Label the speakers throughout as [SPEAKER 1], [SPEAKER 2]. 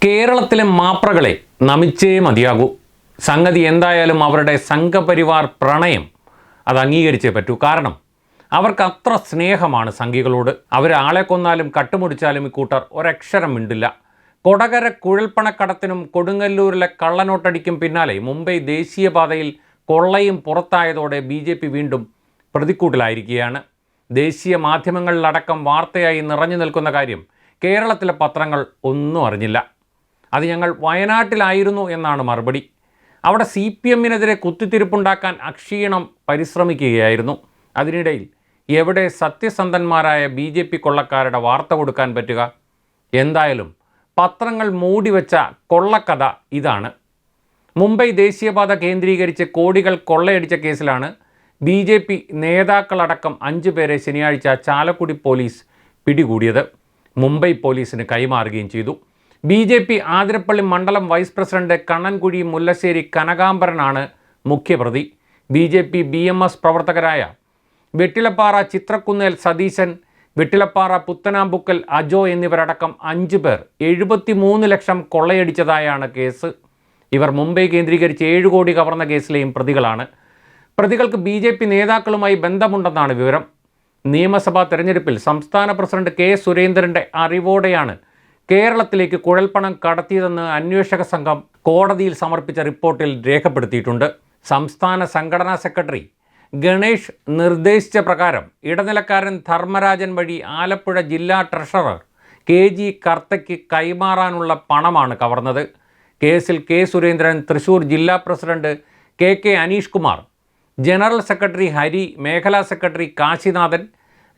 [SPEAKER 1] കേരളത്തിലെ മാപ്രകളെ നമിച്ചേ മതിയാകൂ. സംഗതി എന്തായാലും അവരുടെ സംഘപരിവാർ പ്രണയം അത് അംഗീകരിച്ചേ പറ്റൂ. കാരണം അവർക്ക് അത്ര സ്നേഹമാണ് സംഘികളോട്. അവരാളെ കൊന്നാലും കട്ടുമുടിച്ചാലും ഇക്കൂട്ടർ ഒരക്ഷരം മിണ്ടില്ല. കൊടകര കുഴൽപ്പണക്കടത്തിനും കൊടുങ്ങല്ലൂരിലെ കള്ളനോട്ടടിക്കും പിന്നാലെ മുംബൈ ദേശീയപാതയിൽ കൊള്ളയും പുറത്തായതോടെ BJP വീണ്ടും പ്രതിക്കൂട്ടിലായിരിക്കുകയാണ്. ദേശീയ മാധ്യമങ്ങളിലടക്കം വാർത്തയായി നിറഞ്ഞു നിൽക്കുന്ന കാര്യം കേരളത്തിലെ പത്രങ്ങൾ ഒന്നും അറിഞ്ഞില്ല. അത് ഞങ്ങൾ വയനാട്ടിലായിരുന്നു എന്നാണ് മറുപടി. അവിടെ CPMനെതിരെ കുത്തിത്തിരിപ്പുണ്ടാക്കാൻ അക്ഷീണം പരിശ്രമിക്കുകയായിരുന്നു. അതിനിടയിൽ എവിടെ സത്യസന്ധന്മാരായ BJP കൊള്ളക്കാരുടെ വാർത്ത കൊടുക്കാൻ പറ്റുക? എന്തായാലും പത്രങ്ങൾ മൂടിവെച്ച കൊള്ളക്കഥ ഇതാണ്. മുംബൈ ദേശീയപാത കേന്ദ്രീകരിച്ച് കോടികൾ കൊള്ളയടിച്ച കേസിലാണ് BJP നേതാക്കളടക്കം 5 പേരെ ശനിയാഴ്ച ചാലക്കുടി പോലീസ് പിടികൂടിയത്. മുംബൈ പോലീസിന് കൈമാറുകയും ചെയ്തു. BJP ആതിരപ്പള്ളി മണ്ഡലം വൈസ് പ്രസിഡന്റ് കണ്ണൻകുഴി മുല്ലശ്ശേരി കനകാംബരനാണ് മുഖ്യപ്രതി. BJP BMS പ്രവർത്തകരായ വെട്ടിലപ്പാറ ചിത്രക്കുന്നേൽ സതീശൻ, വെട്ടിലപ്പാറ പുത്തനാമ്പുക്കൽ അജോ എന്നിവരടക്കം 5 പേർ 73 ലക്ഷം കൊള്ളയടിച്ചതായാണ് കേസ്. ഇവർ മുംബൈ കേന്ദ്രീകരിച്ച് 7 കോടി കവർന്ന കേസിലെയും പ്രതികളാണ്. പ്രതികൾക്ക് BJP നേതാക്കളുമായി ബന്ധമുണ്ടെന്നാണ് വിവരം. നിയമസഭാ തെരഞ്ഞെടുപ്പിൽ സംസ്ഥാന പ്രസിഡന്റ് K സുരേന്ദ്രൻ്റെ അറിവോടെയാണ് കേരളത്തിലേക്ക് കുഴൽപ്പണം കടത്തിയതെന്ന് അന്വേഷക സംഘം കോടതിയിൽ സമർപ്പിച്ച റിപ്പോർട്ടിൽ രേഖപ്പെടുത്തിയിട്ടുണ്ട്. സംസ്ഥാന സംഘടനാ സെക്രട്ടറി ഗണേഷ് നിർദ്ദേശിച്ച പ്രകാരം ഇടനിലക്കാരൻ ധർമ്മരാജൻ വഴി ആലപ്പുഴ ജില്ലാ ട്രഷറർ KG കർത്തയ്ക്ക് കൈമാറാനുള്ള പണമാണ് കവർന്നത്. കേസിൽ K സുരേന്ദ്രൻ, തൃശൂർ ജില്ലാ president KK Aneesh Kumar, general secretary Hari, മേഖലാ സെക്രട്ടറി കാശിനാഥൻ,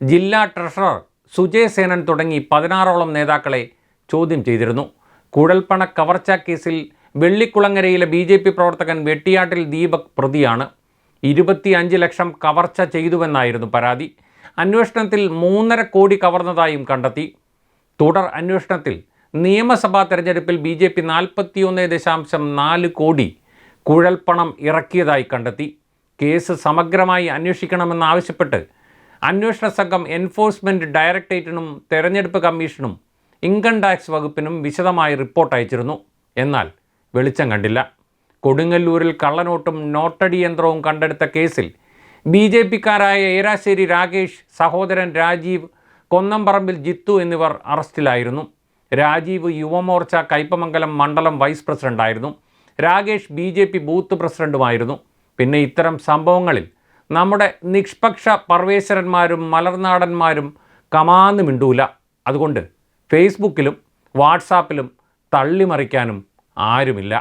[SPEAKER 1] ജില്ലാ ട്രഷറർ സുജയ് സേനൻ തുടങ്ങി 16ഓളം നേതാക്കളെ ചോദ്യം ചെയ്തിരുന്നു. കുഴൽപ്പണ കവർച്ചാ കേസിൽ വെള്ളിക്കുളങ്ങരയിലെ BJP പ്രവർത്തകൻ വെട്ടിയാട്ടിൽ ദീപക് പ്രതിയാണ്. 25 ലക്ഷം കവർച്ച ചെയ്തുവെന്നായിരുന്നു പരാതി. അന്വേഷണത്തിൽ 3.5 കോടി കവർന്നതായും കണ്ടെത്തി. തുടർ അന്വേഷണത്തിൽ നിയമസഭാ തെരഞ്ഞെടുപ്പിൽ BJP 41.4 കോടി കുഴൽപ്പണം ഇറക്കിയതായി കണ്ടെത്തി. കേസ് സമഗ്രമായി അന്വേഷിക്കണമെന്നാവശ്യപ്പെട്ട് അന്വേഷണ സംഘം എൻഫോഴ്സ്മെൻറ്റ് ഡയറക്ടറേറ്റിനും തെരഞ്ഞെടുപ്പ് കമ്മീഷനും ഇൻകം ടാക്സ് വകുപ്പിനും വിശദമായി റിപ്പോർട്ട് അയച്ചിരുന്നു. എന്നാൽ വെളിച്ചം കണ്ടില്ല. കൊടുങ്ങല്ലൂരിൽ കള്ളനോട്ടും നോട്ടടി യന്ത്രവും കണ്ടെടുത്ത കേസിൽ BJPക്കാരായ ഏരാശ്ശേരി രാകേഷ്, സഹോദരൻ രാജീവ്, കൊന്നംപറമ്പിൽ ജിത്തു എന്നിവർ അറസ്റ്റിലായിരുന്നു. രാജീവ് യുവമോർച്ച കയ്പമംഗലം മണ്ഡലം വൈസ് പ്രസിഡന്റായിരുന്നു. Rakesh BJP booth പ്രസിഡന്റുമായിരുന്നു. പിന്നെ ഇത്തരം സംഭവങ്ങളിൽ നമ്മുടെ നിഷ്പക്ഷ പർവേശ്വരന്മാരും മലർനാടന്മാരും കമാന്ന് മിണ്ടൂല. അതുകൊണ്ട് ഫേസ്ബുക്കിലും വാട്സാപ്പിലും തള്ളിമറിക്കാനും ആരുമില്ല.